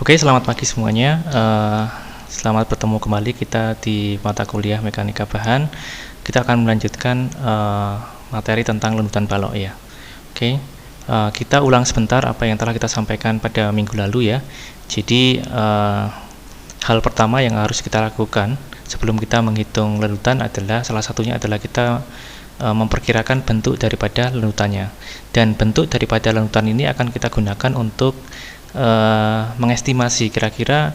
Oke, selamat pagi semuanya. Selamat bertemu kembali kita di mata kuliah Mekanika Bahan. Kita akan melanjutkan materi tentang lenutan balok ya. Oke, kita ulang sebentar apa yang telah kita sampaikan pada minggu lalu ya. Jadi hal pertama yang harus kita lakukan sebelum kita menghitung lenutan adalah salah satunya adalah kita memperkirakan bentuk daripada lenutannya. Dan bentuk daripada lenutan ini akan kita gunakan untuk mengestimasi kira-kira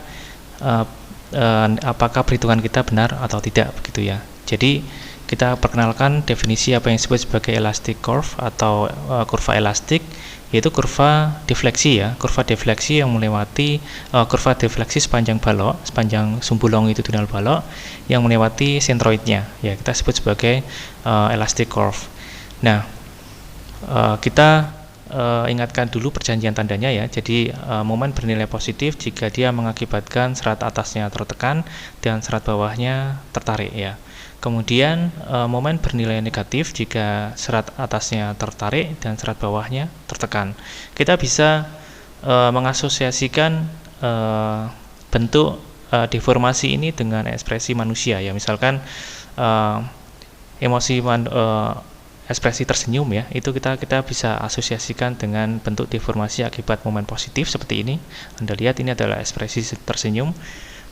apakah perhitungan kita benar atau tidak begitu ya. Jadi kita perkenalkan definisi apa yang disebut sebagai elastic curve atau kurva elastik, yaitu kurva defleksi ya, kurva defleksi yang melewati kurva defleksi sepanjang balok, sepanjang sumbu longitudinal balok yang melewati sentroidnya ya, kita sebut sebagai elastic curve. Nah, kita ingatkan dulu perjanjian tandanya ya. Jadi momen bernilai positif jika dia mengakibatkan serat atasnya tertekan dan serat bawahnya tertarik ya. Kemudian momen bernilai negatif jika serat atasnya tertarik dan serat bawahnya tertekan. Kita bisa mengasosiasikan bentuk deformasi ini dengan ekspresi manusia ya. Misalkan ekspresi tersenyum ya, itu kita bisa asosiasikan dengan bentuk deformasi akibat momen positif seperti ini. Anda lihat ini adalah ekspresi tersenyum.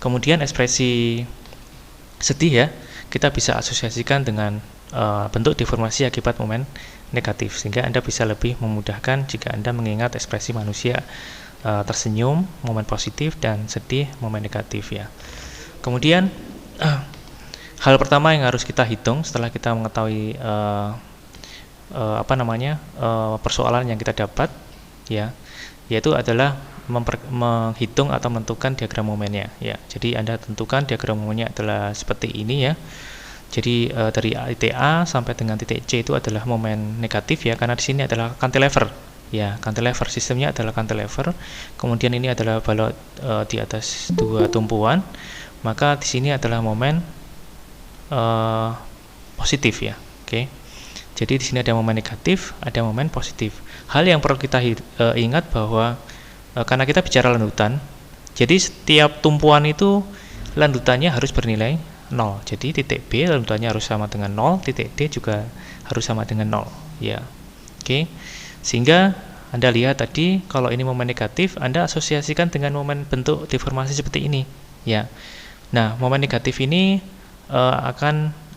Kemudian ekspresi sedih ya, kita bisa asosiasikan dengan bentuk deformasi akibat momen negatif, sehingga Anda bisa lebih memudahkan jika Anda mengingat ekspresi manusia tersenyum momen positif dan sedih momen negatif ya. Kemudian hal pertama yang harus kita hitung setelah kita mengetahui persoalan yang kita dapat ya, yaitu adalah menghitung atau menentukan diagram momennya ya. Jadi Anda tentukan diagram momennya adalah seperti ini ya. Jadi dari titik A sampai dengan titik C itu adalah momen negatif ya, karena di sini adalah cantilever ya, cantilever sistemnya adalah cantilever. Kemudian ini adalah balok di atas dua tumpuan, maka di sini adalah momen positif ya. Oke. Jadi di sini ada momen negatif, ada momen positif. Hal yang perlu kita ingat bahwa karena kita bicara lenutan, jadi setiap tumpuan itu lenutannya harus bernilai 0. Jadi titik B lenutannya harus sama dengan 0, titik D juga harus sama dengan 0 ya. Oke. Sehingga Anda lihat tadi kalau ini momen negatif, Anda asosiasikan dengan momen bentuk deformasi seperti ini ya. Nah, momen negatif ini akan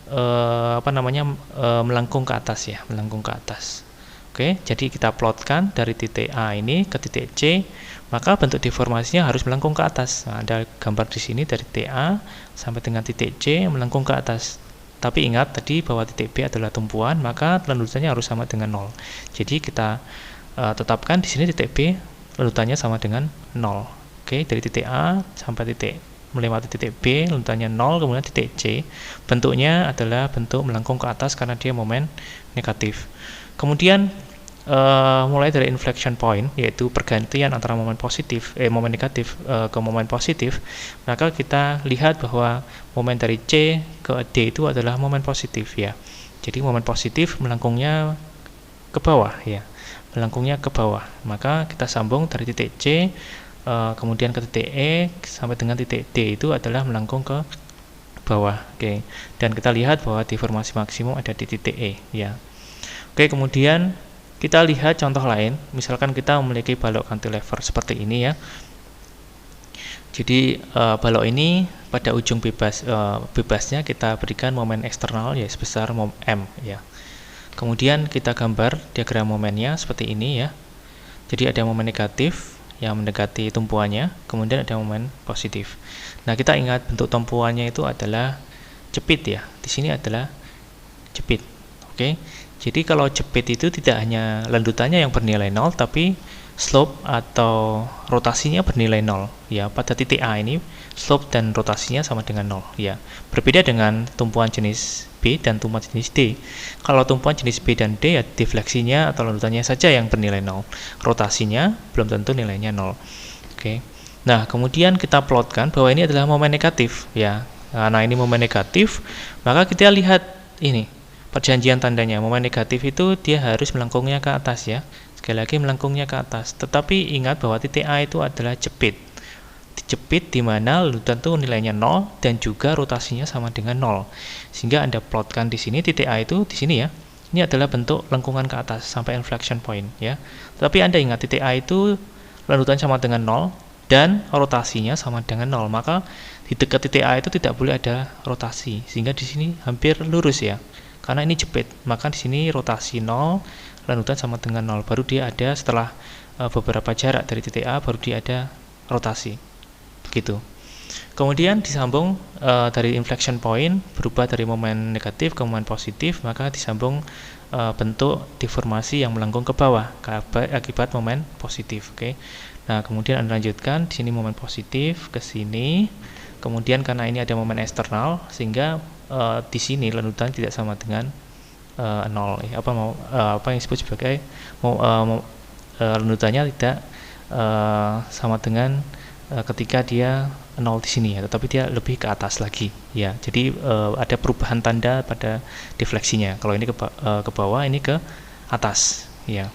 melengkung ke atas ya, melengkung ke atas. Oke, jadi kita plotkan dari titik A ini ke titik C, maka bentuk deformasinya harus melengkung ke atas. Nah, ada gambar di sini dari titik A sampai dengan titik C melengkung ke atas. Tapi ingat tadi bahwa titik B adalah tumpuan, maka lenutannya harus sama dengan 0. Jadi kita tetapkan di sini titik B lenutannya sama dengan 0. Oke, dari titik A sampai melewati titik B, lenutannya 0, kemudian titik C, bentuknya adalah bentuk melengkung ke atas karena dia momen negatif. Kemudian mulai dari inflection point, yaitu pergantian antara momen negatif ke momen positif, maka kita lihat bahwa momen dari C ke D itu adalah momen positif ya. Jadi momen positif melengkungnya ke bawah ya, melengkungnya ke bawah. Maka kita sambung dari titik C kemudian ke titik E sampai dengan titik D itu adalah melengkung ke bawah. Oke. Dan kita lihat bahwa deformasi maksimum ada di titik E ya. Oke, kemudian kita lihat contoh lain. Misalkan kita memiliki balok cantilever seperti ini ya. Jadi balok ini pada ujung bebasnya kita berikan momen eksternal ya sebesar M ya. Kemudian kita gambar diagram momennya seperti ini ya. Jadi ada momen negatif yang mendekati tumpuannya, kemudian ada momen positif. Nah, kita ingat bentuk tumpuannya itu adalah jepit ya. Di sini adalah jepit. Oke. Jadi kalau jepit itu tidak hanya lenutannya yang bernilai 0, tapi slope atau rotasinya bernilai 0 ya. Pada titik A ini slope dan rotasinya sama dengan 0 ya. Berbeda dengan tumpuan jenis B dan tumpuan jenis D. Kalau tumpuan jenis B dan D ya defleksinya atau lenutannya saja yang bernilai 0. Rotasinya belum tentu nilainya 0. Oke. Nah, kemudian kita plotkan bahwa ini adalah momen negatif ya. Nah, ini momen negatif, maka kita lihat ini perjanjian tandanya. Momen negatif itu dia harus melengkungnya ke atas ya. Sekali lagi melengkungnya ke atas. Tetapi ingat bahwa titik A itu adalah jepit. dijepit di mana lanutan itu nilainya 0 dan juga rotasinya sama dengan 0. Sehingga Anda plotkan di sini titik A itu di sini ya. Ini adalah bentuk lengkungan ke atas sampai inflection point ya. Tapi Anda ingat titik A itu lanutan sama dengan 0 dan rotasinya sama dengan 0. Maka di dekat titik A itu tidak boleh ada rotasi. Sehingga di sini hampir lurus ya. Karena ini jepit. Maka di sini rotasi 0, lanutan sama dengan 0. Baru dia ada setelah beberapa jarak dari titik A baru dia ada rotasi. Begitu. Kemudian disambung dari inflection point berubah dari momen negatif ke momen positif, maka disambung bentuk deformasi yang melengkung ke bawah akibat momen positif. Oke. Nah, kemudian Anda lanjutkan di sini momen positif ke sini. Kemudian karena ini ada momen eksternal sehingga di sini lanutan tidak sama dengan 0 ya. Apa yang disebut sebagai lanutannya tidak sama dengan ketika dia 0 di sini ya, tetapi dia lebih ke atas lagi ya. Jadi ada perubahan tanda pada defleksinya. Kalau ini ke bawah, ini ke atas ya.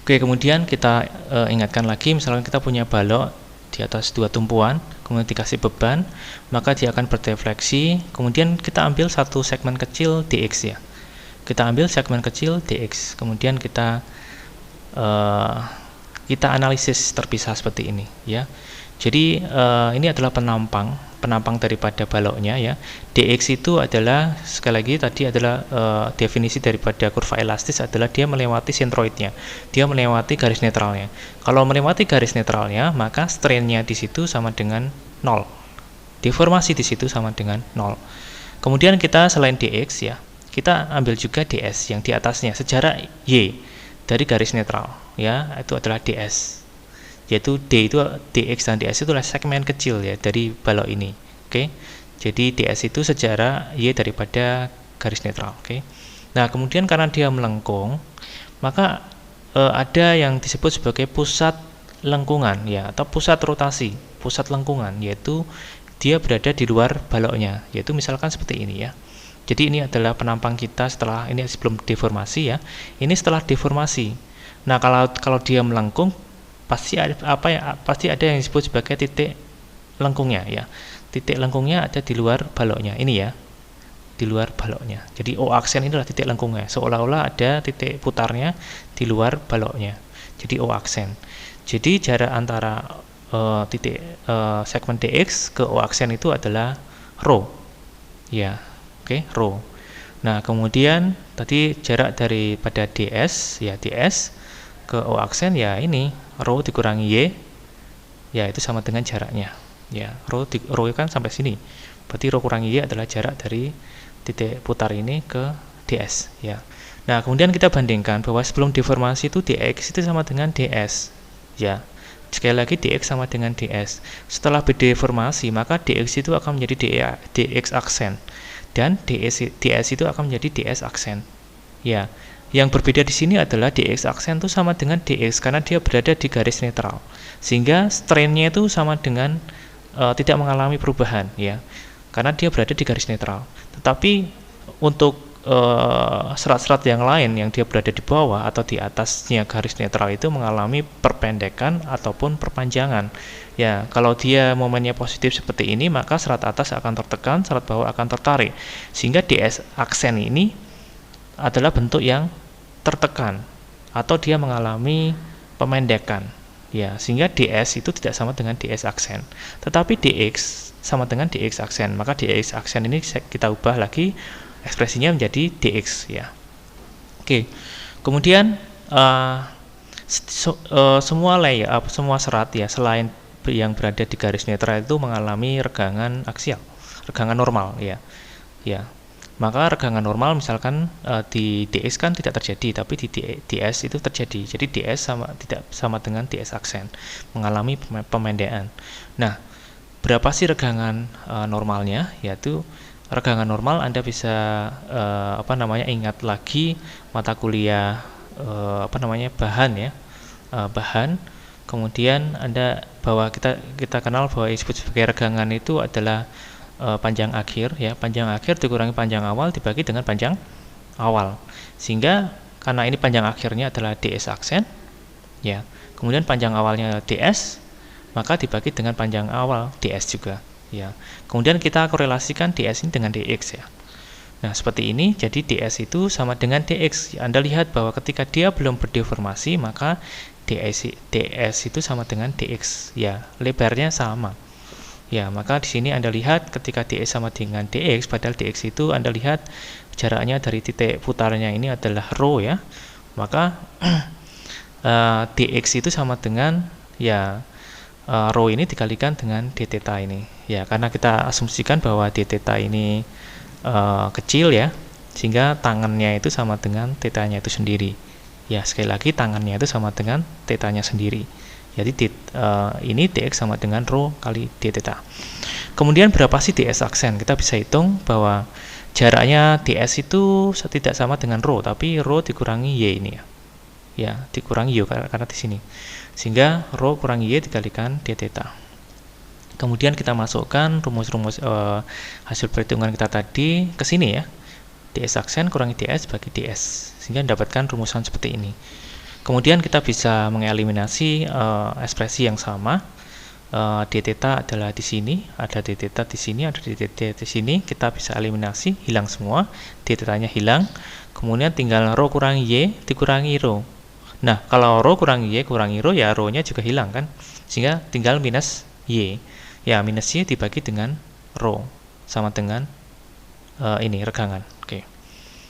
Oke, kemudian kita ingatkan lagi, misalkan kita punya balok di atas dua tumpuan, kemudian dikasih beban, maka dia akan berdefleksi. Kemudian kita ambil satu segmen kecil dx ya. Kita ambil segmen kecil dx, kemudian kita analisis terpisah seperti ini ya. Jadi ini adalah penampang daripada baloknya ya. dx itu adalah, sekali lagi tadi adalah definisi daripada kurva elastis adalah dia melewati sentroidnya, dia melewati garis netralnya. Kalau melewati garis netralnya, maka strainnya di situ sama dengan 0, deformasi di situ sama dengan 0. Kemudian kita selain dx ya, kita ambil juga ds yang di atasnya sejarak y dari garis netral ya, itu adalah ds, yaitu d itu dx dan ds itu adalah segmen kecil ya dari balok ini. Oke. Jadi ds itu sejarak y daripada garis netral. Oke. Nah, kemudian karena dia melengkung, maka ada yang disebut sebagai pusat lengkungan ya, atau pusat rotasi, pusat lengkungan, yaitu dia berada di luar baloknya, yaitu misalkan seperti ini ya. Jadi ini adalah penampang kita setelah ini, sebelum deformasi ya. Ini setelah deformasi. Nah, kalau dia melengkung, pasti ada yang disebut sebagai titik lengkungnya ya. Titik lengkungnya ada di luar baloknya ini ya, di luar baloknya. Jadi O aksen ini adalah titik lengkungnya, seolah-olah ada titik putarnya di luar baloknya. Jadi O aksen. Jadi jarak antara titik segmen dx ke O aksen itu adalah rho ya. Oke, rho. Nah, kemudian tadi jarak daripada ds ya, ds ke O aksen ya ini rho dikurangi y ya, itu sama dengan jaraknya ya. Rho kan sampai sini, berarti rho kurangi y adalah jarak dari titik putar ini ke ds ya. Nah, kemudian kita bandingkan bahwa sebelum deformasi itu dx itu sama dengan ds ya. Sekali lagi dx sama dengan ds. Setelah berdeformasi, maka dx itu akan menjadi dx aksen dan ds itu akan menjadi ds aksen ya. Yang berbeda di sini adalah dx aksen itu sama dengan dx karena dia berada di garis netral, sehingga strainnya itu sama dengan tidak mengalami perubahan ya, karena dia berada di garis netral. Tetapi untuk serat-serat yang lain yang dia berada di bawah atau di atasnya garis netral itu mengalami perpendekan ataupun perpanjangan ya. Kalau dia momennya positif seperti ini, maka serat atas akan tertekan, serat bawah akan tertarik, sehingga ds aksen ini adalah bentuk yang tertekan atau dia mengalami pemendekan ya, sehingga ds itu tidak sama dengan ds aksen, tetapi dx sama dengan dx aksen. Maka dx aksen ini kita ubah lagi ekspresinya menjadi dx ya. Oke. Kemudian semua serat ya selain yang berada di garis netral itu mengalami regangan aksial, regangan normal ya. Ya. Maka regangan normal misalkan di dx kan tidak terjadi, tapi di ds itu terjadi. Jadi ds tidak sama dengan ds aksen, mengalami pemendekan. Nah, berapa sih regangan normalnya? Yaitu regangan normal Anda bisa ingat lagi mata kuliah bahan ya, bahan. Kemudian Anda bahwa kita kenal bahwa disebut sebagai regangan itu adalah panjang akhir ya, panjang akhir dikurangi panjang awal dibagi dengan panjang awal, sehingga karena ini panjang akhirnya adalah ds aksen ya, kemudian panjang awalnya ds, maka dibagi dengan panjang awal ds juga ya. Kemudian kita korelasikan ds ini dengan dx ya. Nah, seperti ini, jadi ds itu sama dengan dx. Anda lihat bahwa ketika dia belum berdeformasi, maka ds itu sama dengan dx. Ya, lebarnya sama. Ya, maka di sini Anda lihat ketika ds sama dengan dx, padahal dx itu Anda lihat jaraknya dari titik putarnya ini adalah rho ya. Maka dx itu sama dengan ya rho ini dikalikan dengan d theta ini. Ya, karena kita asumsikan bahwa d theta ini kecil ya, sehingga tangannya itu sama dengan tetanya itu sendiri ya. Sekali lagi tangannya itu sama dengan tetanya sendiri, jadi ini dx sama dengan rho kali d theta. Kemudian berapa sih ds aksen? Kita bisa hitung bahwa jaraknya ds itu tidak sama dengan rho, tapi rho dikurangi y ini ya, dikurangi y karena di sini, sehingga rho kurangi y dikalikan d theta. Kemudian kita masukkan rumus-rumus hasil perhitungan kita tadi ke sini ya. ds aksen kurangi ds bagi ds, sehingga mendapatkan rumusan seperti ini. Kemudian kita bisa mengeliminasi ekspresi yang sama. D theta adalah di sini, ada d theta di sini, ada d theta di sini. Kita bisa eliminasi, hilang semua. D theta-nya hilang. Kemudian tinggal rho kurangi y dikurangi rho. Nah, kalau rho kurangi y kurangi rho, ya rho-nya juga hilang kan, sehingga tinggal minus y. Ya, minus y dibagi dengan rho sama dengan ini regangan. Oke.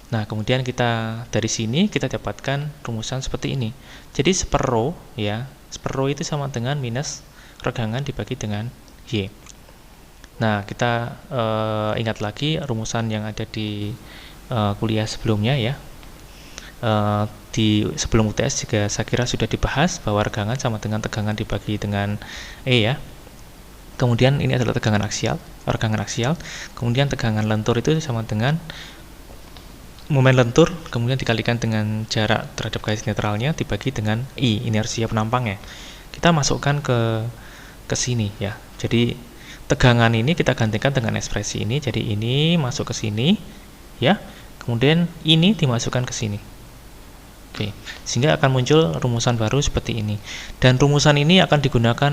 Nah, kemudian kita dari sini kita dapatkan rumusan seperti ini. Jadi seper rho ya, seper rho itu sama dengan minus regangan dibagi dengan y. Nah, kita ingat lagi rumusan yang ada di kuliah sebelumnya ya. Di sebelum UTS juga saya kira sudah dibahas bahwa regangan sama dengan tegangan dibagi dengan E ya. Kemudian ini adalah tegangan aksial, regangan aksial. Kemudian tegangan lentur itu sama dengan momen lentur, kemudian dikalikan dengan jarak terhadap garis netralnya dibagi dengan I, inersia penampangnya. Kita masukkan ke sini ya. Jadi tegangan ini kita gantikan dengan ekspresi ini. Jadi ini masuk ke sini ya. Kemudian ini dimasukkan ke sini. Oke, sehingga akan muncul rumusan baru seperti ini. Dan rumusan ini akan digunakan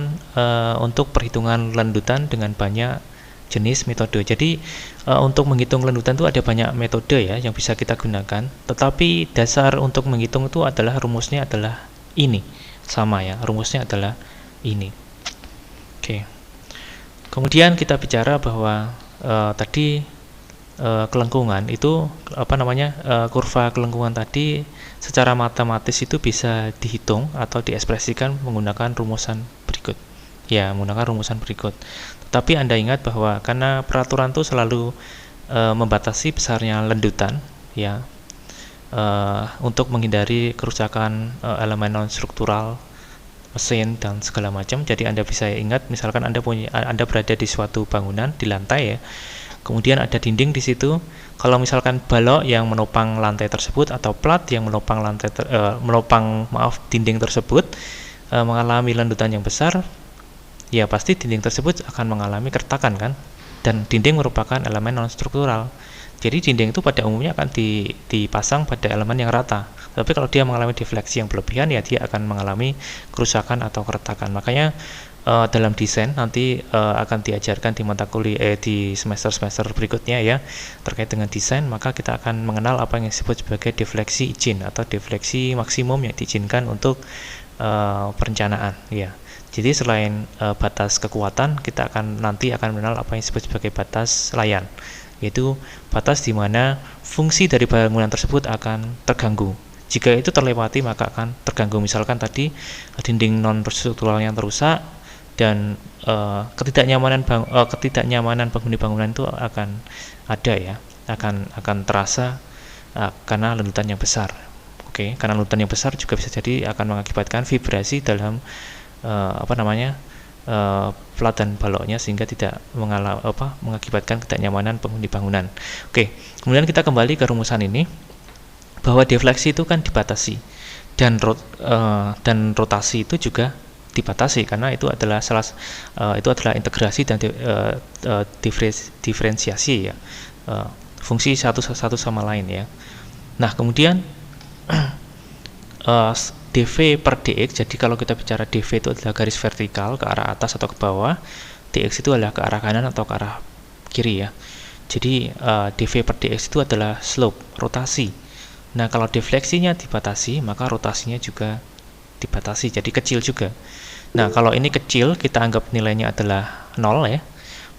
untuk perhitungan landutan dengan banyak jenis metode. Jadi untuk menghitung landutan itu ada banyak metode ya yang bisa kita gunakan. Tetapi dasar untuk menghitung itu adalah rumusnya adalah ini, sama ya. Rumusnya adalah ini. Oke. Kemudian kita bicara bahwa tadi kelengkungan itu kurva kelengkungan tadi secara matematis itu bisa dihitung atau diekspresikan menggunakan rumusan berikut ya, menggunakan rumusan berikut. Tetapi Anda ingat bahwa karena peraturan itu selalu membatasi besarnya landutan ya, untuk menghindari kerusakan elemen non struktural mesin dan segala macam. Jadi Anda bisa ingat, misalkan Anda berada di suatu bangunan di lantai ya, kemudian ada dinding di situ. Kalau misalkan balok yang menopang lantai tersebut atau plat yang menopang dinding tersebut mengalami landutan yang besar, ya pasti dinding tersebut akan mengalami keretakan kan. Dan dinding merupakan elemen non struktural. Jadi dinding itu pada umumnya akan dipasang pada elemen yang rata. Tapi kalau dia mengalami defleksi yang berlebihan, ya dia akan mengalami kerusakan atau keretakan. Makanya dalam desain nanti akan diajarkan di mata kuliah di semester-semester berikutnya ya, terkait dengan desain. Maka kita akan mengenal apa yang disebut sebagai defleksi izin atau defleksi maksimum yang diizinkan untuk perencanaan ya. Jadi selain batas kekuatan, kita nanti akan mengenal apa yang disebut sebagai batas layan, yaitu batas di mana fungsi dari bangunan tersebut akan terganggu. Jika itu terlewati maka akan terganggu. Misalkan tadi dinding non struktural yang rusak, dan ketidaknyamanan penghuni bangunan itu akan ada ya, akan terasa karena landutan yang besar. Oke, karena landutan yang besar juga bisa jadi akan mengakibatkan vibrasi dalam plat dan baloknya, sehingga tidak mengakibatkan ketidaknyamanan penghuni bangunan. Oke, kemudian kita kembali ke rumusan ini, bahwa defleksi itu kan dibatasi, dan rotasi itu juga dibatasi, karena itu adalah integrasi dan diferensiasi ya, fungsi satu sama lain ya. Nah, kemudian dv per dx. Jadi kalau kita bicara dv itu adalah garis vertikal ke arah atas atau ke bawah, dx itu adalah ke arah kanan atau ke arah kiri ya. Jadi dv per dx itu adalah slope, rotasi. Nah, kalau defleksinya dibatasi, maka rotasinya juga dibatasi, jadi kecil juga. Nah, kalau ini kecil, kita anggap nilainya adalah 0 ya,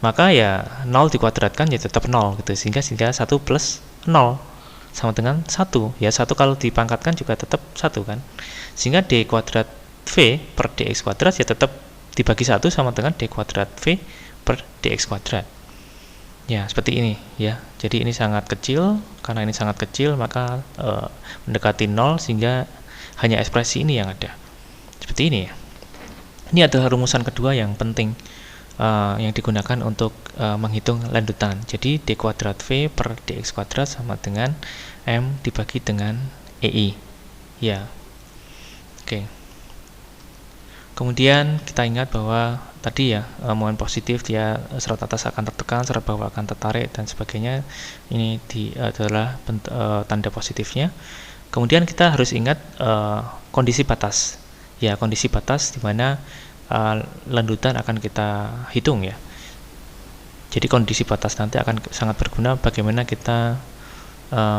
maka ya 0 dikuadratkan ya tetap 0 gitu, sehingga 1 plus 0 sama dengan 1 ya. 1 kalau dipangkatkan juga tetap 1 kan, sehingga d kuadrat v per dx kuadrat ya tetap dibagi 1 sama dengan d kuadrat v per dx kuadrat ya, seperti ini ya. Jadi ini sangat kecil, karena ini sangat kecil maka mendekati 0, sehingga hanya ekspresi ini yang ada seperti ini ya. Ini adalah rumusan kedua yang penting yang digunakan untuk menghitung landutan. Jadi d kuadrat v per dx kuadrat sama dengan m dibagi dengan ei ya. Oke. Kemudian kita ingat bahwa tadi ya, momen positif dia serat atas akan tertekan, serat bawah akan tertarik dan sebagainya. Ini adalah tanda positifnya. Kemudian kita harus ingat kondisi batas ya, kondisi batas di mana landutan akan kita hitung ya. Jadi kondisi batas nanti akan sangat berguna bagaimana kita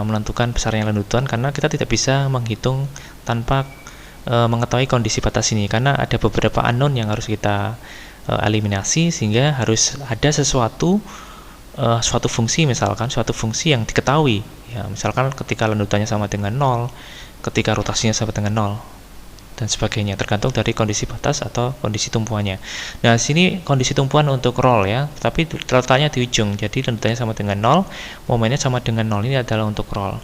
menentukan besarnya landutan, karena kita tidak bisa menghitung tanpa mengetahui kondisi batas ini, karena ada beberapa unknown yang harus kita eliminasi, sehingga harus ada suatu fungsi, misalkan suatu fungsi yang diketahui ya, misalkan ketika landutannya sama dengan 0, ketika rotasinya sama dengan 0 dan sebagainya, tergantung dari kondisi batas atau kondisi tumpuannya. Nah, sini kondisi tumpuan untuk roll ya, tapi letaknya di ujung, jadi landutannya sama dengan 0, momennya sama dengan 0, ini adalah untuk roll.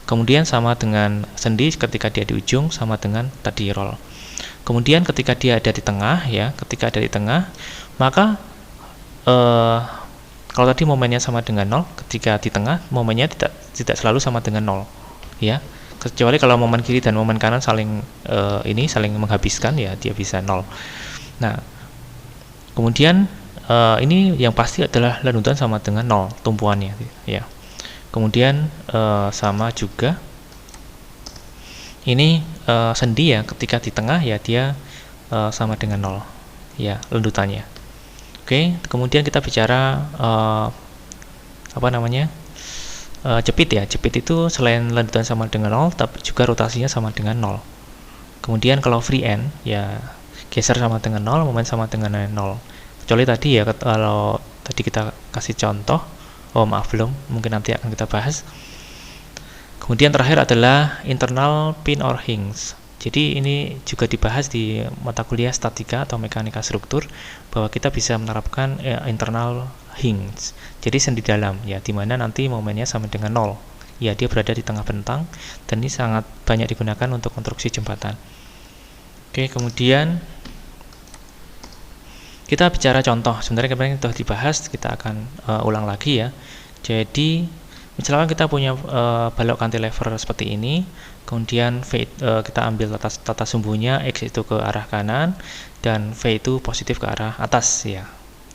Kemudian sama dengan sendi ketika dia di ujung, sama dengan tadi roll. Kemudian ketika dia ada di tengah ya, ketika ada di tengah, maka kalau tadi momennya sama dengan 0, ketika di tengah momennya tidak selalu sama dengan 0 ya, kecuali kalau momen kiri dan momen kanan saling saling menghabiskan ya, dia bisa 0. Nah, kemudian ini yang pasti adalah landutan sama dengan 0 tumpuannya ya. Kemudian sama juga ini sendi ya, ketika di tengah ya dia sama dengan 0 ya landutannya. Oke, kemudian kita bicara jepit ya. Jepit itu selain landutan sama dengan 0 tapi juga rotasinya sama dengan 0. Kemudian kalau free end ya geser sama dengan 0, momen sama dengan 0. Kecuali tadi ya, kalau tadi kita kasih contoh, belum, mungkin nanti akan kita bahas. Kemudian terakhir adalah internal pin or hinge. Jadi ini juga dibahas di mata kuliah statika atau mekanika struktur, bahwa kita bisa menerapkan internal hinge. Jadi sendi dalam ya, dimana nanti momennya sama dengan 0 ya, dia berada di tengah bentang, dan ini sangat banyak digunakan untuk konstruksi jembatan. Oke, kemudian kita bicara contoh. Sebenarnya kemarin sudah dibahas, kita akan ulang lagi ya. Jadi misalkan kita punya balok cantilever seperti ini, kemudian V kita ambil tata sumbunya, X itu ke arah kanan dan V itu positif ke arah atas ya.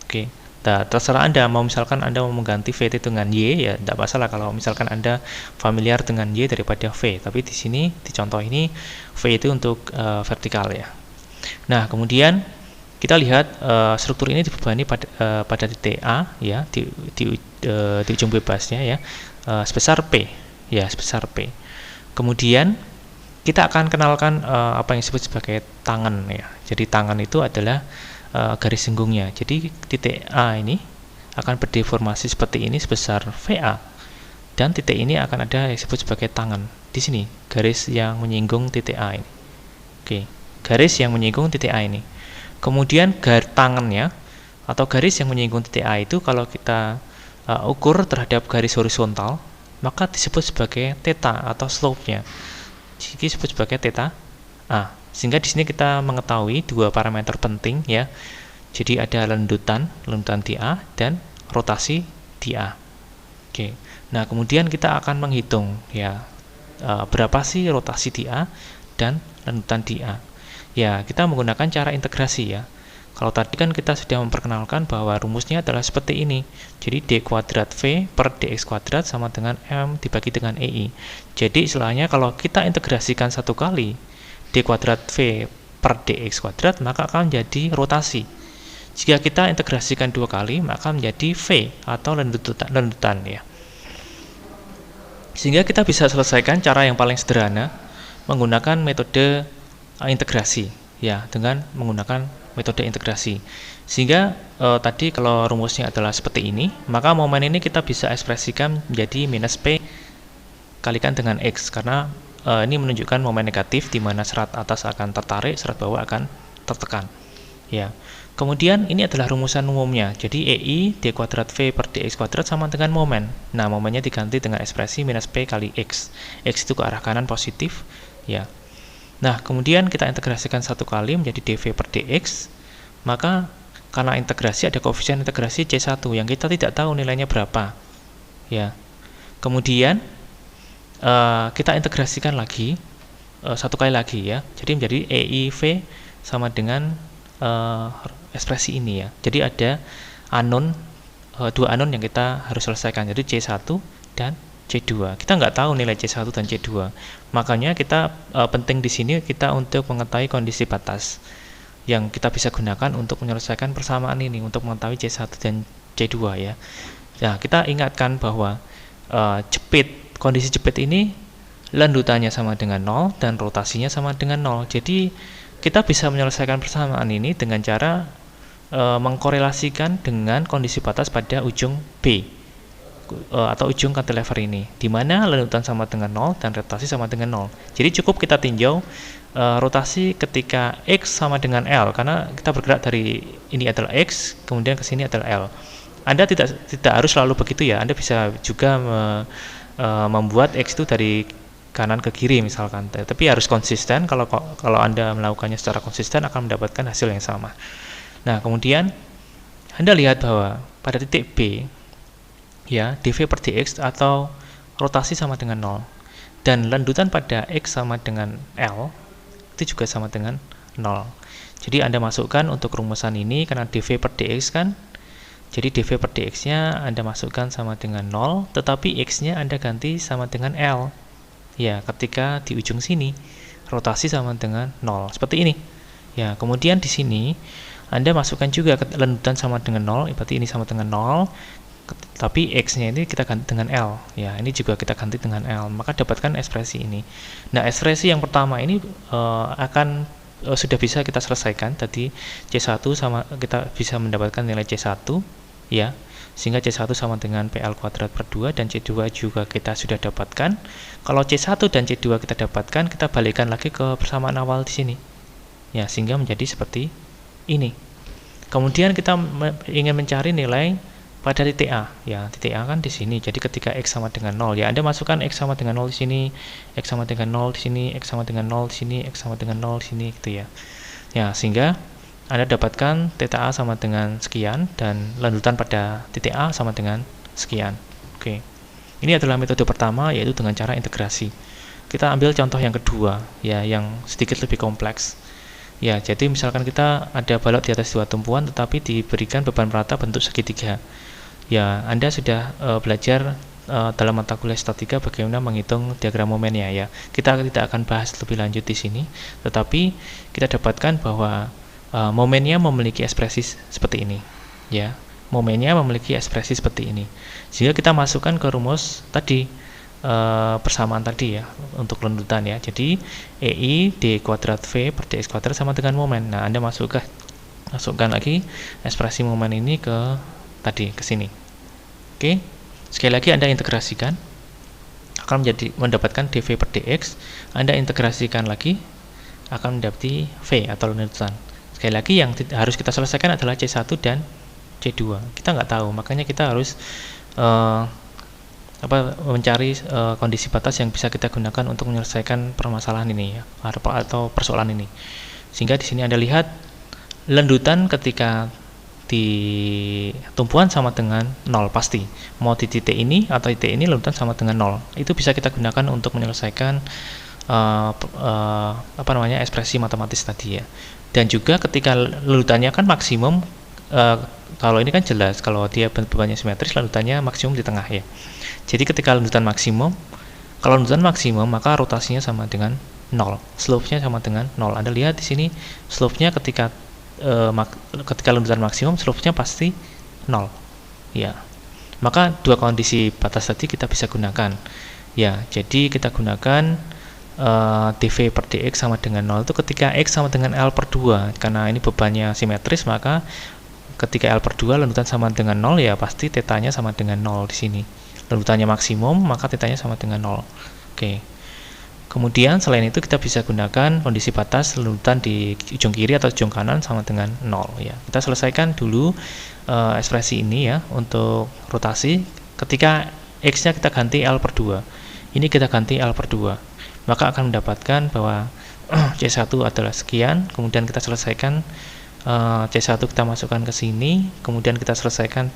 Oke. Nah, terserah Anda, misalkan Anda mau mengganti V itu dengan Y ya, tidak masalah kalau misalkan Anda familiar dengan Y daripada V, tapi di sini di contoh ini V itu untuk vertikal ya. Nah, kemudian kita lihat struktur ini dibebani pada titik A ya, di ujung bebasnya ya, sebesar P ya, sebesar P. Kemudian kita akan kenalkan apa yang disebut sebagai tangan ya. Jadi tangan itu adalah garis singgungnya. Jadi titik A ini akan berdeformasi seperti ini sebesar VA, dan titik ini akan ada yang disebut sebagai tangan di sini, garis yang menyinggung titik A ini. Oke, garis yang menyinggung titik A ini. Kemudian tangannya atau garis yang menyinggung titik A itu kalau kita ukur terhadap garis horizontal, maka disebut sebagai theta atau slope-nya. Jadi disebut sebagai theta A. Sehingga di sini kita mengetahui dua parameter penting ya. Jadi ada landutan di A dan rotasi di A. Oke. Nah, kemudian kita akan menghitung ya berapa sih rotasi di A dan landutan di A. Ya, kita menggunakan cara integrasi ya. Kalau tadi kan kita sudah memperkenalkan bahwa rumusnya adalah seperti ini. Jadi d kuadrat V per dx kuadrat sama dengan M dibagi dengan EI. Jadi istilahnya kalau kita integrasikan satu kali, d d kuadrat v per dx kuadrat, maka akan menjadi rotasi. Jika kita integrasikan 2 kali, maka menjadi v atau lendutan ya. Sehingga kita bisa selesaikan cara yang paling sederhana menggunakan metode integrasi ya, dengan menggunakan metode integrasi. Sehingga tadi kalau rumusnya adalah seperti ini, maka momen ini kita bisa ekspresikan menjadi minus P kalikan dengan X, karena ini menunjukkan momen negatif di mana serat atas akan tertarik, serat bawah akan tertekan ya. Kemudian ini adalah rumusan umumnya, jadi EI d kuadrat V per dx kuadrat sama dengan momen. Nah, momennya diganti dengan ekspresi minus P kali X. X itu ke arah kanan positif ya. Nah, kemudian kita integrasikan 1 kali menjadi dv per dx, maka karena integrasi ada koefisien integrasi C1 yang kita tidak tahu nilainya berapa ya. Kemudian kita integrasikan lagi 1 kali lagi ya, jadi menjadi EIV sama dengan ekspresi ini ya. Jadi ada unknown, 2 unknown yang kita harus selesaikan, jadi C1 dan C2. Kita nggak tahu nilai C1 dan C2. Makanya kita penting di sini kita untuk mengetahui kondisi batas yang kita bisa gunakan untuk menyelesaikan persamaan ini, untuk mengetahui C1 dan C2 ya. Nah, kita ingatkan bahwa kondisi jepit ini lendutannya sama dengan 0 dan rotasinya sama dengan 0. Jadi kita bisa menyelesaikan persamaan ini dengan cara mengkorelasikan dengan kondisi batas pada ujung B atau ujung cantilever ini, di mana lendutan sama dengan 0 dan rotasi sama dengan 0. Jadi cukup kita tinjau rotasi ketika X sama dengan L, karena kita bergerak dari ini adalah X, kemudian ke sini adalah L. Anda tidak harus selalu begitu ya, Anda bisa juga membuat X itu dari kanan ke kiri misalkan, tapi harus konsisten. Kalau Anda melakukannya secara konsisten akan mendapatkan hasil yang sama. Nah, kemudian Anda lihat bahwa pada titik B ya, dv per dx atau rotasi sama dengan 0 dan lendutan pada X sama dengan L itu juga sama dengan 0. Jadi Anda masukkan untuk rumusan ini, karena dv per dx kan, jadi dv per dx nya Anda masukkan sama dengan 0, tetapi X nya Anda ganti sama dengan L ya, ketika di ujung sini rotasi sama dengan 0 seperti ini ya. Kemudian di sini Anda masukkan juga lendutan sama dengan 0, berarti ini sama dengan 0, tapi X-nya ini kita ganti dengan L ya, ini juga kita ganti dengan L, maka dapatkan ekspresi ini. Nah, ekspresi yang pertama ini sudah bisa kita selesaikan tadi. C1 sama, kita bisa mendapatkan nilai C1 ya, sehingga C1 sama dengan PL kuadrat per 2, dan C2 juga kita sudah dapatkan. Kalau C1 dan C2 kita dapatkan, kita balikkan lagi ke persamaan awal di sini ya, sehingga menjadi seperti ini. Kemudian kita ingin mencari nilai pada titik A ya, titik A kan di sini. Jadi ketika X sama dengan 0 ya, Anda masukkan X sama dengan 0 di sini, X sama dengan 0 di sini, X sama dengan 0 di sini, X sama dengan 0 di sini gitu ya. Ya, sehingga Anda dapatkan theta A sama dengan sekian dan lanjutan pada titik A sama dengan sekian. Oke. Ini adalah metode pertama, yaitu dengan cara integrasi. Kita ambil contoh yang kedua ya, yang sedikit lebih kompleks. Ya, jadi misalkan kita ada balok di atas 2 tumpuan tetapi diberikan beban rata bentuk segitiga. Ya, Anda sudah belajar dalam mata kuliah statika bagaimana menghitung diagram momennya ya. Kita tidak akan bahas lebih lanjut di sini, tetapi kita dapatkan bahwa momennya memiliki ekspresi seperti ini ya. Momennya memiliki ekspresi seperti ini. Sehingga kita masukkan ke rumus tadi, persamaan tadi ya, untuk lendutan ya. Jadi EI d kuadrat V per dx kuadrat sama dengan momen. Nah, Anda masukkan lagi ekspresi momen ini ke tadi, ke sini. Oke, sekali lagi Anda integrasikan akan mendapatkan dv per dx. Anda integrasikan lagi akan mendapati V atau lendutan. Sekali lagi yang harus kita selesaikan adalah C1 dan C2. Kita nggak tahu, makanya kita harus mencari kondisi batas yang bisa kita gunakan untuk menyelesaikan permasalahan ini ya, atau persoalan ini. Sehingga di sini Anda lihat lendutan ketika di tumpuan sama dengan 0 pasti. Mau di titik ini atau titik ini lendutan sama dengan 0. Itu bisa kita gunakan untuk menyelesaikan ekspresi matematis tadi ya. Dan juga ketika lendutannya kan maksimum, kalau ini kan jelas kalau dia bebannya simetris, lendutannya maksimum di tengah ya. Jadi ketika lendutan maksimum, kalau lendutan maksimum maka rotasinya sama dengan 0. Slope-nya sama dengan 0. Anda lihat di sini slope-nya ketika lanjutan maksimum, slope-nya pasti 0. Ya. Maka dua kondisi batas tadi kita bisa gunakan. Ya, jadi kita gunakan dv per dx sama dengan 0 itu ketika x sama dengan L per 2. Karena ini bebannya simetris, maka ketika L per 2 lanjutan sama dengan 0, ya pasti tetanya sama dengan 0 di sini. Lanjutannya maksimum, maka tetanya sama dengan 0. Oke. Kemudian selain itu kita bisa gunakan kondisi batas lanjutan di ujung kiri atau ujung kanan sama dengan 0 ya. Kita selesaikan dulu ekspresi ini ya untuk rotasi. Ketika x-nya kita ganti L per 2. Ini kita ganti L per 2. Maka akan mendapatkan bahwa C1 adalah sekian, kemudian kita selesaikan C1 kita masukkan ke sini, kemudian kita selesaikan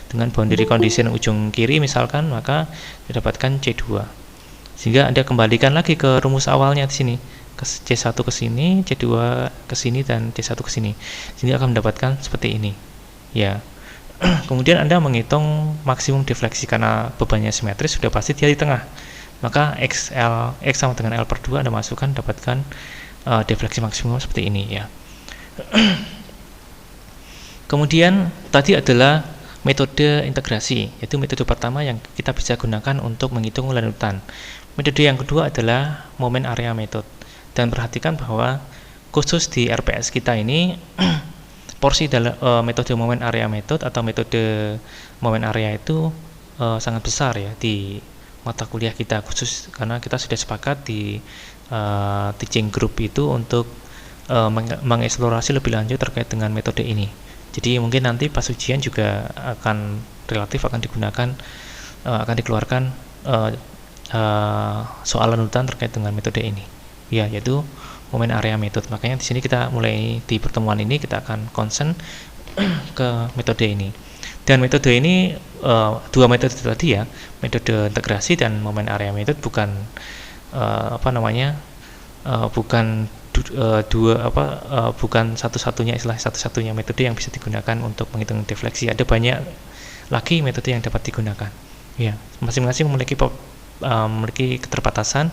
dengan boundary condition ujung kiri misalkan, maka didapatkan C2. Sehingga Anda kembalikan lagi ke rumus awalnya di sini, ke C1 ke sini, C2 ke sini, dan C1 ke sini, sehingga akan mendapatkan seperti ini ya. Kemudian Anda menghitung maksimum defleksi karena bebannya simetris, sudah pasti dia di tengah, maka X sama dengan L per 2 Anda masukkan, dapatkan defleksi maksimum seperti ini ya. Kemudian tadi adalah metode integrasi, yaitu metode pertama yang kita bisa gunakan untuk menghitung lanjutan. Metode yang kedua adalah moment area method. Dan perhatikan bahwa khusus di RPS kita ini porsi dalam metode moment area method atau metode moment area itu sangat besar ya di mata kuliah kita, khusus karena kita sudah sepakat di teaching group itu untuk mengeksplorasi lebih lanjut terkait dengan metode ini. Jadi mungkin nanti pas ujian juga akan digunakan, akan dikeluarkan soal lanjutan terkait dengan metode ini ya, yaitu moment area method. Makanya di sini kita mulai di pertemuan ini kita akan concern ke metode ini. Dan metode ini dua metode tadi ya, metode integrasi dan moment area method bukan bukan satu-satunya metode yang bisa digunakan untuk menghitung defleksi. Ada banyak lagi metode yang dapat digunakan ya, masing-masing memiliki keterbatasan,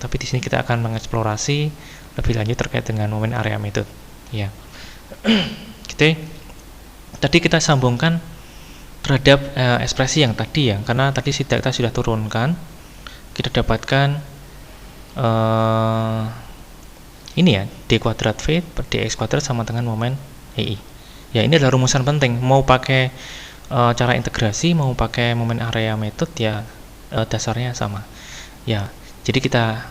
tapi di sini kita akan mengeksplorasi lebih lanjut terkait dengan moment area method ya. Gitu. Tadi kita sambungkan terhadap ekspresi yang tadi ya, karena tadi kita sudah turunkan, kita dapatkan ini ya, d kuadrat v per dx kuadrat sama dengan moment EI ya. Ini adalah rumusan penting, mau pakai cara integrasi, mau pakai moment area method ya, dasarnya sama ya. Jadi kita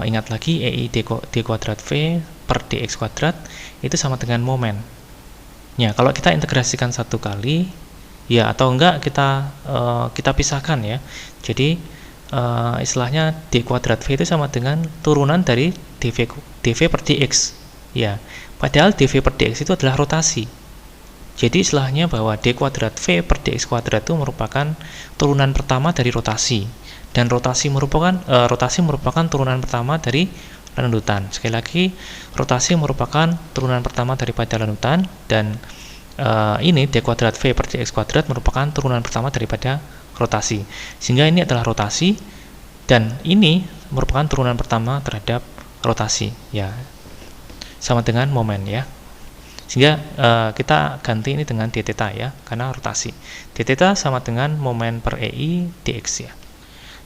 ingat lagi, EI d kuadrat v per dx kuadrat itu sama dengan moment ya. Kalau kita integrasikan satu kali ya, atau enggak kita pisahkan ya. Jadi istilahnya d kuadrat v itu sama dengan turunan dari dv per dx ya. Padahal dv per dx itu adalah rotasi. Jadi istilahnya bahwa d kuadrat v per dx kuadrat itu merupakan turunan pertama dari rotasi, dan rotasi merupakan turunan pertama dari lanjutan. Sekali lagi, rotasi merupakan turunan pertama daripada lanjutan, dan ini d kuadrat v per dx kuadrat merupakan turunan pertama daripada rotasi, sehingga ini adalah rotasi dan ini merupakan turunan pertama terhadap rotasi ya, sama dengan momen ya. Sehingga kita ganti ini dengan d theta ya, karena rotasi. D theta sama dengan momen per EI dx ya.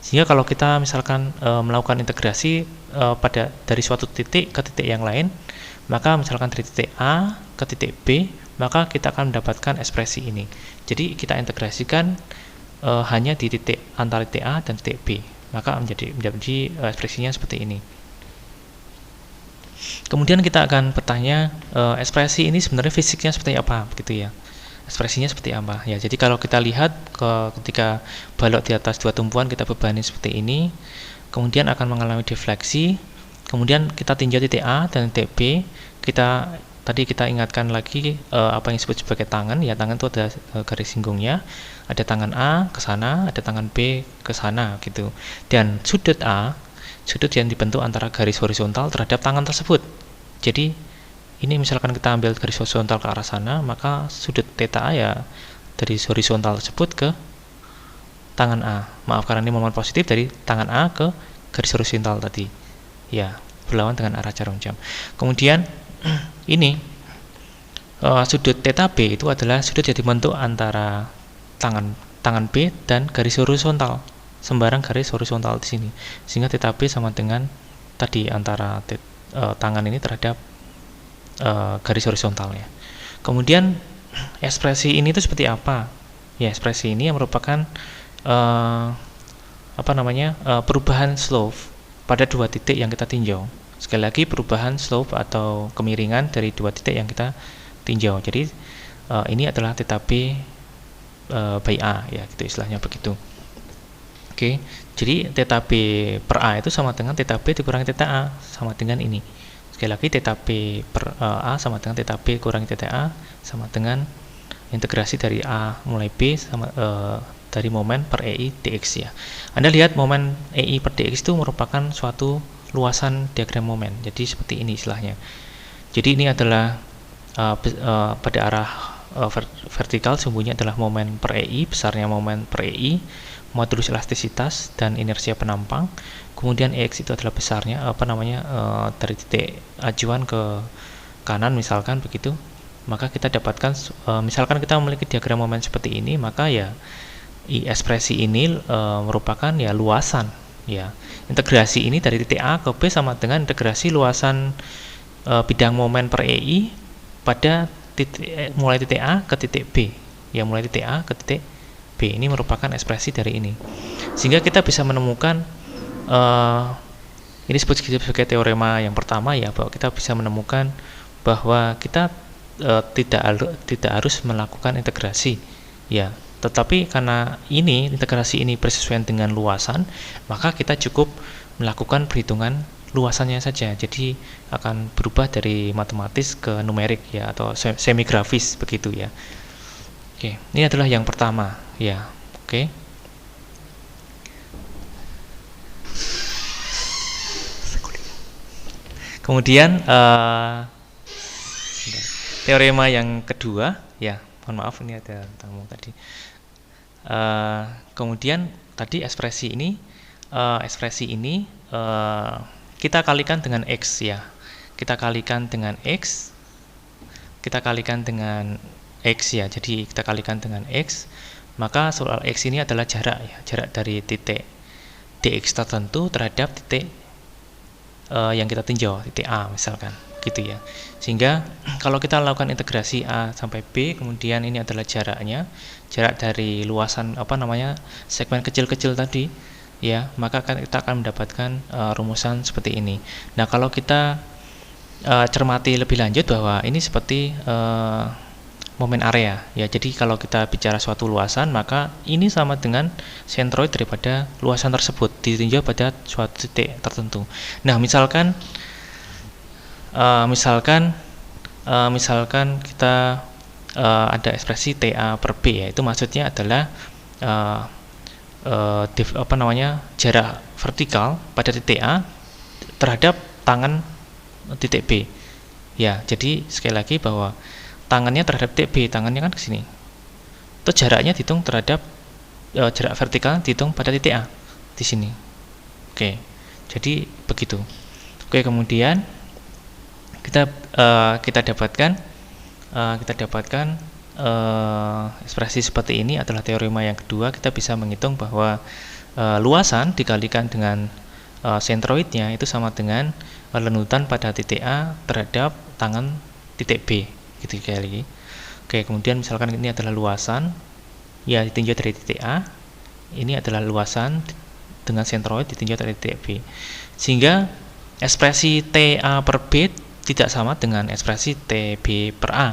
Sehingga kalau kita misalkan melakukan integrasi dari suatu titik ke titik yang lain, maka misalkan dari titik A ke titik B, maka kita akan mendapatkan ekspresi ini. Jadi kita integrasikan hanya di titik antara titik A dan titik B, maka menjadi ekspresinya seperti ini. Kemudian kita akan bertanya, ekspresi ini sebenarnya fisiknya seperti apa, begitu ya? Ekspresinya seperti apa? Ya, jadi kalau kita lihat ketika balok di atas dua tumpuan kita bebani seperti ini, kemudian akan mengalami defleksi, kemudian kita tinjau titik A dan titik B, tadi kita ingatkan lagi apa yang disebut sebagai tangan ya. Tangan itu ada garis singgungnya, ada tangan A ke sana, ada tangan B ke sana gitu. Dan sudut yang dibentuk antara garis horizontal terhadap tangan tersebut. Jadi ini misalkan kita ambil garis horizontal ke arah sana, maka sudut theta A ya dari horizontal tersebut ke tangan A. Maaf, karena ini momen positif dari tangan A ke garis horizontal tadi ya. berlawan dengan arah jarum jam. Kemudian ini sudut theta B itu adalah sudut yang dibentuk antara tangan B dan garis horizontal, sembarang garis horizontal di sini, sehingga theta B sama dengan tadi antara tangan ini terhadap garis horizontalnya. Kemudian ekspresi ini itu seperti apa? Ya, ekspresi ini yang merupakan perubahan slope pada dua titik yang kita tinjau. Sekali lagi, perubahan slope atau kemiringan dari dua titik yang kita tinjau. Jadi ini adalah theta B by A, ya, gitu istilahnya begitu. Oke, jadi theta B per A itu sama dengan theta B dikurangi theta A, sama dengan ini. Sekali lagi, theta B per A sama dengan theta B kurangi theta A, sama dengan integrasi dari A mulai B sama dari momen per EI dx, ya. Anda lihat momen EI per dx itu merupakan suatu luasan diagram momen. Jadi seperti ini istilahnya. Jadi ini adalah pada arah vertikal, sumbunya adalah momen per EI, besarnya momen per EI, modulus elastisitas dan inersia penampang. Kemudian EX itu adalah besarnya dari titik ajuan ke kanan misalkan begitu. Maka kita dapatkan misalkan kita memiliki diagram momen seperti ini, maka ya ekspresi ini merupakan ya luasan, ya. Integrasi ini dari titik A ke B sama dengan integrasi luasan bidang momen per EI pada mulai titik A ke titik B, ya, mulai titik A ke titik B. Ini merupakan ekspresi dari ini, sehingga kita bisa menemukan ini disebut sebagai teorema yang pertama, ya, bahwa kita bisa menemukan bahwa kita tidak harus melakukan integrasi, ya, tetapi karena integrasi ini bersesuaian dengan luasan, maka kita cukup melakukan perhitungan luasannya saja. Jadi akan berubah dari matematis ke numerik, ya, atau semigrafis begitu, ya. Oke, ini adalah yang pertama, ya. Oke. Kemudian teorema yang kedua, ya, mohon maaf ini ada tamu tadi. Kemudian tadi ekspresi ini kita kalikan dengan X, ya. Kita kalikan dengan X, ya. Jadi kita kalikan dengan X, maka soal X ini adalah jarak, ya, jarak dari titik dx tertentu terhadap titik yang kita tinjau, titik A misalkan, gitu, ya. Sehingga kalau kita lakukan integrasi A sampai B, kemudian ini adalah jaraknya, jarak dari luasan segmen kecil-kecil tadi, ya, maka kita akan mendapatkan rumusan seperti ini. Nah, kalau kita cermati lebih lanjut bahwa ini seperti momen area, ya. Jadi kalau kita bicara suatu luasan, maka ini sama dengan sentroid daripada luasan tersebut ditinjau pada suatu titik tertentu. Nah, misalkan kita ada ekspresi TA per B, ya, itu maksudnya adalah jarak vertikal pada titik A terhadap tangan titik B, ya. Jadi sekali lagi bahwa tangannya terhadap titik B, tangannya kan ke sini, itu jaraknya dihitung terhadap jarak vertikal dihitung pada titik A di sini. Oke, jadi begitu. Oke, kemudian kita dapatkan ekspresi seperti ini adalah teorema yang kedua. Kita bisa menghitung bahwa luasan dikalikan dengan sentroidnya itu sama dengan lenutan pada titik A terhadap tangan titik B, gitu sekali. Oke, kemudian misalkan ini adalah luasan, ya, ditinjau dari titik A. Ini adalah luasan dengan sentroid ditinjau dari titik B, sehingga ekspresi TA per B tidak sama dengan ekspresi TB per A,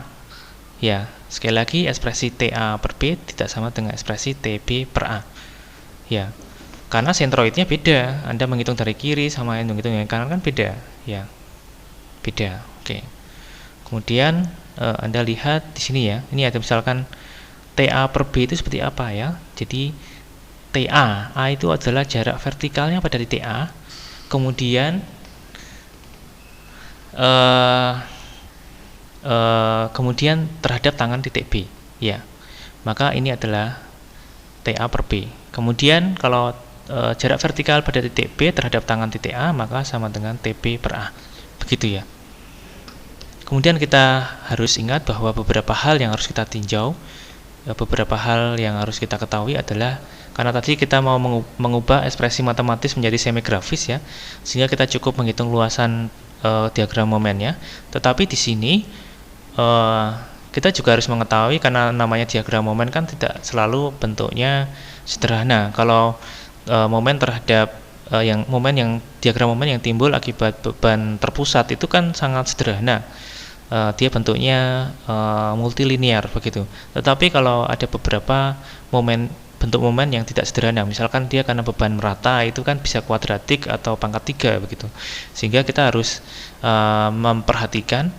ya. Sekali lagi, ekspresi TA per B tidak sama dengan ekspresi TB per A, ya, karena sentroidnya beda. Anda menghitung dari kiri sama menghitung yang kanan kan beda, ya, beda. Oke, kemudian Anda lihat di sini, ya, ini ada misalkan TA per B itu seperti apa, ya. Jadi TA, A itu adalah jarak vertikalnya pada titik A, kemudian kemudian terhadap tangan titik B, ya. Maka ini adalah TA per B. Kemudian kalau jarak vertikal pada titik B terhadap tangan titik A, maka sama dengan TB per A. Begitu ya. Kemudian kita harus ingat bahwa beberapa hal yang harus kita tinjau, beberapa hal yang harus kita ketahui adalah karena tadi kita mau mengubah ekspresi matematis menjadi semigrafis ya, sehingga kita cukup menghitung luasan diagram momennya. Tetapi di sini kita juga harus mengetahui karena namanya diagram momen kan tidak selalu bentuknya sederhana. Kalau momen terhadap diagram momen yang timbul akibat beban terpusat itu kan sangat sederhana. Dia bentuknya multilinear begitu. Tetapi kalau ada beberapa bentuk momen yang tidak sederhana, misalkan dia karena beban merata itu kan bisa kuadratik atau pangkat 3 begitu. Sehingga kita harus memperhatikan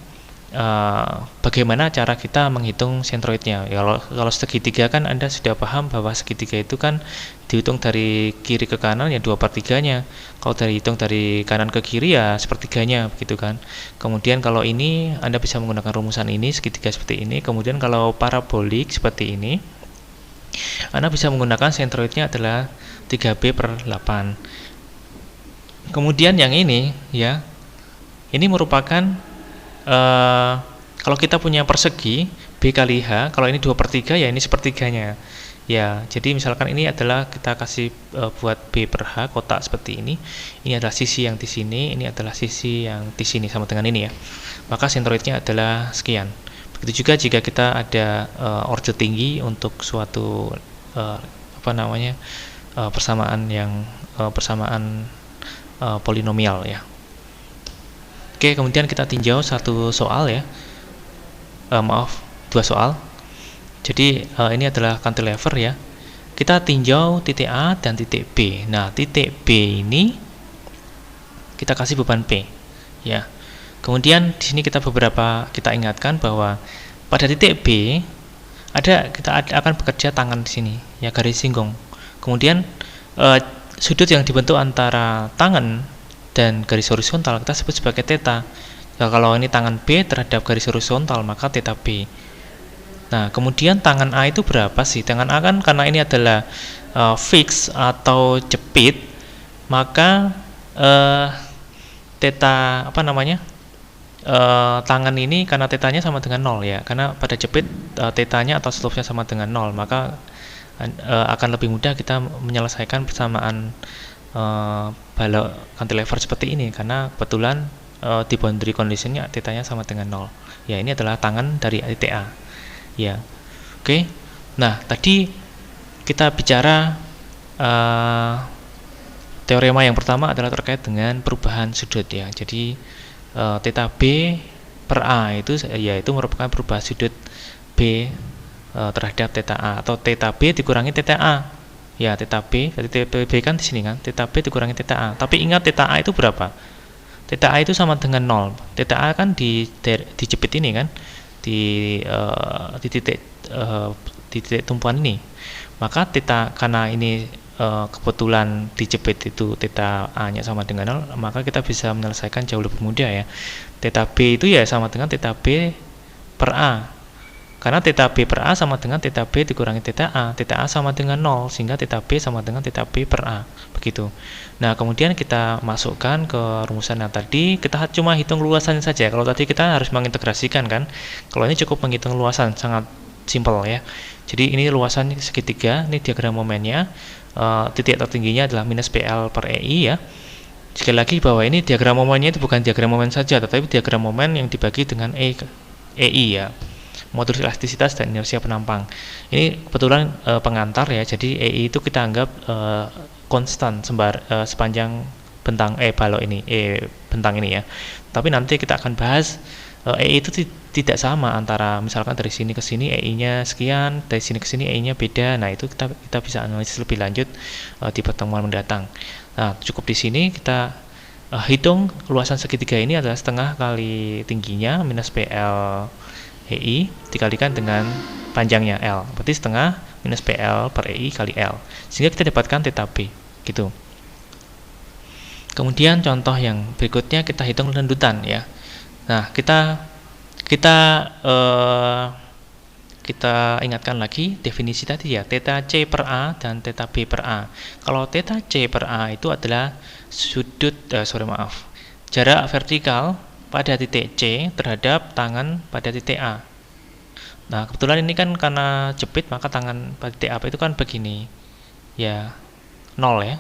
bagaimana cara kita menghitung sentroidnya. Kalau segitiga kan Anda sudah paham bahwa segitiga itu kan dihitung dari kiri ke kanan ya 2/3-nya. Kalau dihitung dari kanan ke kiri ya sepertiganya begitu kan. Kemudian kalau ini Anda bisa menggunakan rumusan ini, segitiga seperti ini. Kemudian kalau parabolik seperti ini, Anda bisa menggunakan sentroidnya adalah 3B/8. Kemudian yang ini ya, ini merupakan kalau kita punya persegi B kali H, kalau ini 2/3 ya ini sepertiganya ya. Jadi misalkan ini adalah kita kasih buat B per H kotak seperti ini adalah sisi yang di sini, ini adalah sisi yang di sini sama dengan ini ya, maka sentroidnya adalah sekian. Begitu juga jika kita ada orde tinggi untuk suatu persamaan polinomial ya. Oke, kemudian kita tinjau satu soal ya, dua soal. Jadi ini adalah cantilever ya. Kita tinjau titik A dan titik B. Nah, titik B ini kita kasih beban P ya. Kemudian di sini kita ingatkan bahwa pada titik B kita akan bekerja tangan di sini ya, garis singgung. Kemudian sudut yang dibentuk antara tangan dan garis horizontal kita sebut sebagai theta. Nah, kalau ini tangan B terhadap garis horizontal maka theta B. Nah, kemudian tangan A itu berapa sih? Tangan A kan karena ini adalah fix atau jepit, maka theta tangan ini karena tetanya sama dengan 0 ya. Karena pada jepit tetanya atau slope-nya sama dengan 0, maka akan lebih mudah kita menyelesaikan persamaan balok cantilever seperti ini karena kebetulan di boundary conditionnya tetanya sama dengan 0 ya. Ini adalah tangan dari titik A ya. Oke. Nah, tadi kita bicara teorema yang pertama adalah terkait dengan perubahan sudut ya. Jadi theta B per A itu yaitu merupakan perubahan sudut B terhadap theta A, atau theta B dikurangi theta A ya. Theta B, jadi theta B kan di sini kan, theta B dikurangi theta A. Tapi ingat theta A itu berapa? Theta A itu sama dengan 0. Theta A kan dijepit ini kan, di titik tumpuan ini. Maka karena ini kebetulan dijepit itu theta A-nya sama dengan 0, maka kita bisa menyelesaikan jauh lebih mudah ya. Theta B itu ya sama dengan theta B per A. Karena theta B per A sama dengan theta B dikurangi theta A sama dengan 0, sehingga theta B sama dengan theta B per A, begitu. Nah, kemudian kita masukkan ke rumusan yang tadi, kita cuma hitung luasannya saja. Kalau tadi kita harus mengintegrasikan kan, kalau ini cukup menghitung luasan, sangat simpel ya. Jadi ini luasan segitiga, ini diagram momennya, titik tertingginya adalah minus PL per EI ya. Sekali lagi bahwa ini diagram momennya itu bukan diagram momen saja, tetapi diagram momen yang dibagi dengan EI ya, modulus elastisitas dan inersia penampang. Ini kebetulan pengantar ya, jadi EI itu kita anggap konstan sepanjang bentang balok ini, bentang ini ya. Tapi nanti kita akan bahas EI itu tidak sama antara misalkan dari sini ke sini EI-nya sekian, dari sini ke sini EI-nya beda. Nah, itu kita bisa analisis lebih lanjut di pertemuan mendatang. Nah, cukup di sini kita hitung luasan segitiga ini adalah setengah kali tingginya minus PL EI dikalikan dengan panjangnya L, berarti setengah minus PL per EI kali L, sehingga kita dapatkan theta B gitu. Kemudian contoh yang berikutnya kita hitung lendutan ya. Nah, kita kita ingatkan lagi definisi tadi ya, theta C per A dan theta B per A. Kalau theta C per A itu adalah jarak vertikal pada titik C terhadap tangan pada titik A. Nah, kebetulan ini kan karena jepit, maka tangan pada titik A itu kan begini. Ya, 0 ya.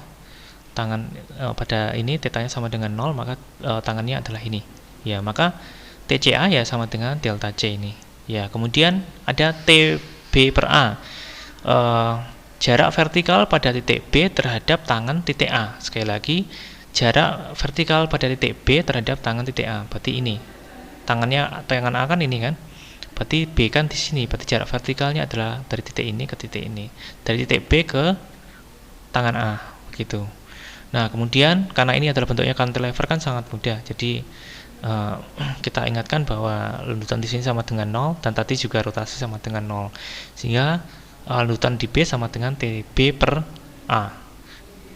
Tangan pada ini tetanya sama dengan 0, maka tangannya adalah ini. Ya, maka TCA ya sama dengan delta C ini. Ya, kemudian ada TB per A. Jarak vertikal pada titik B terhadap tangan titik A. Sekali lagi, jarak vertikal pada titik B terhadap tangan titik A. Berarti ini. Tangan A kan ini kan. Berarti B kan di sini. Berarti jarak vertikalnya adalah dari titik ini ke titik ini. Dari titik B ke tangan A, begitu. Nah, kemudian karena ini adalah bentuknya cantilever kan sangat mudah. Jadi kita ingatkan bahwa landutan di sini sama dengan 0 dan tadi juga rotasi sama dengan 0. Sehingga landutan di B sama dengan TB per A.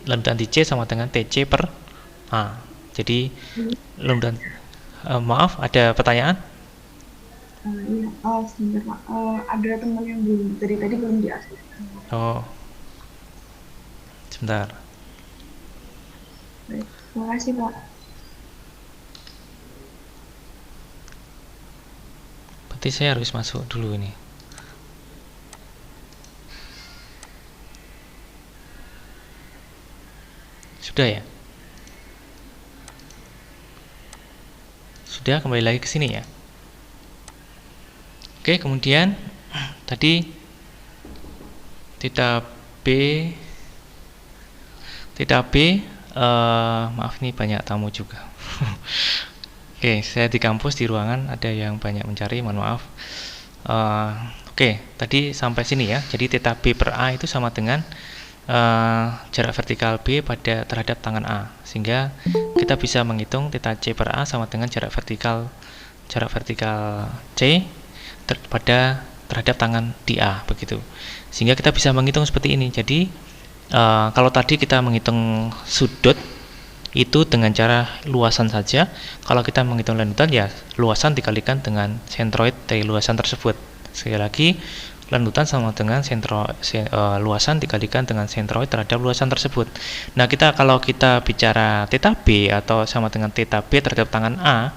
Landutan di C sama dengan TC per A. Jadi landutan maaf, ada pertanyaan? Iya, sebentar Pak. Ada teman yang tadi belum diasumsikan. Oh, sebentar. Baik, terima kasih Pak. Berarti saya harus masuk dulu ini. Sudah ya? Sudah, kembali lagi ke sini ya. Oke, kemudian tadi theta B, maaf nih banyak tamu juga. Oke, saya di kampus di ruangan ada yang banyak mencari, mohon maaf. Oke, tadi sampai sini ya. Jadi theta B per A itu sama dengan jarak vertikal B terhadap tangan A, sehingga kita bisa menghitung theta C per A sama dengan jarak vertikal C terhadap tangan di A, begitu. Sehingga kita bisa menghitung seperti ini. Jadi kalau tadi kita menghitung sudut itu dengan cara luasan saja, kalau kita menghitung landutan ya luasan dikalikan dengan sentroid dari luasan tersebut. Sekali lagi, landutan sama dengan luasan dikalikan dengan sentroid terhadap luasan tersebut. Nah, kalau kita bicara theta B atau sama dengan theta B terhadap tangan A,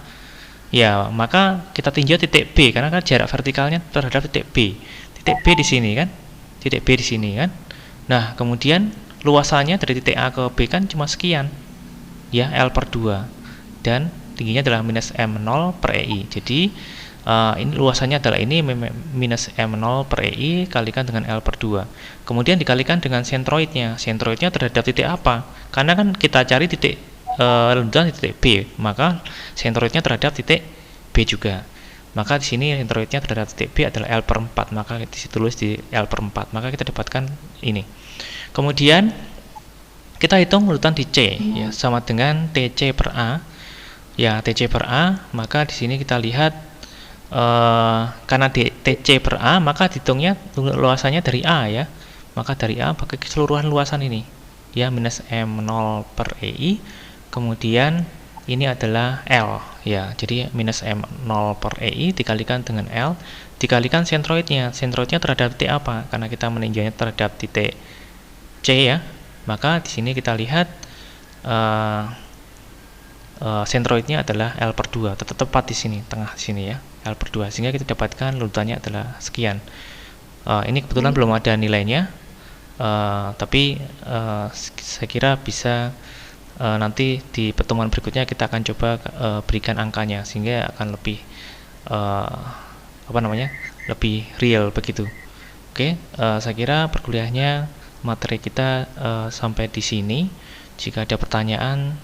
ya maka kita tinjau titik B karena kan jarak vertikalnya terhadap titik B. Titik B di sini kan? Titik B di sini kan? Nah, kemudian luasannya dari titik A ke B kan cuma sekian. Ya, L per 2. Dan tingginya adalah minus M0 per EI. Jadi ini luasannya adalah ini minus M0 per EI kalikan dengan L per 2. Kemudian dikalikan dengan sentroidnya. Sentroidnya terhadap titik apa? Karena kan kita cari titik landutan di titik B, maka sentroidnya terhadap titik B juga. Maka di sini sentroidnya terhadap titik B adalah L per 4, maka ditulis di L per 4. Maka kita dapatkan ini. Kemudian kita hitung landutan di C ya, sama dengan TC per A. Ya, TC per A, maka di sini kita lihat karena TC per A, maka dihitungnya luasannya dari A ya. Maka dari A pakai keseluruhan luasan ini. Ya, minus M0 per EI. Kemudian ini adalah L ya. Jadi minus M0 per EI dikalikan dengan L dikalikan sentroidnya. Sentroidnya terhadap titik apa? Karena kita meninjaunya terhadap titik C ya. Maka di sini kita lihat sentroidnya adalah L per 2, tepat di sini, tengah sini ya, L per 2, sehingga kita dapatkan landutannya adalah sekian. Ini kebetulan belum ada nilainya, tapi saya kira bisa nanti di pertemuan berikutnya kita akan coba berikan angkanya, sehingga akan lebih lebih real begitu. Oke, saya kira perkuliahannya materi kita sampai di sini. Jika ada pertanyaan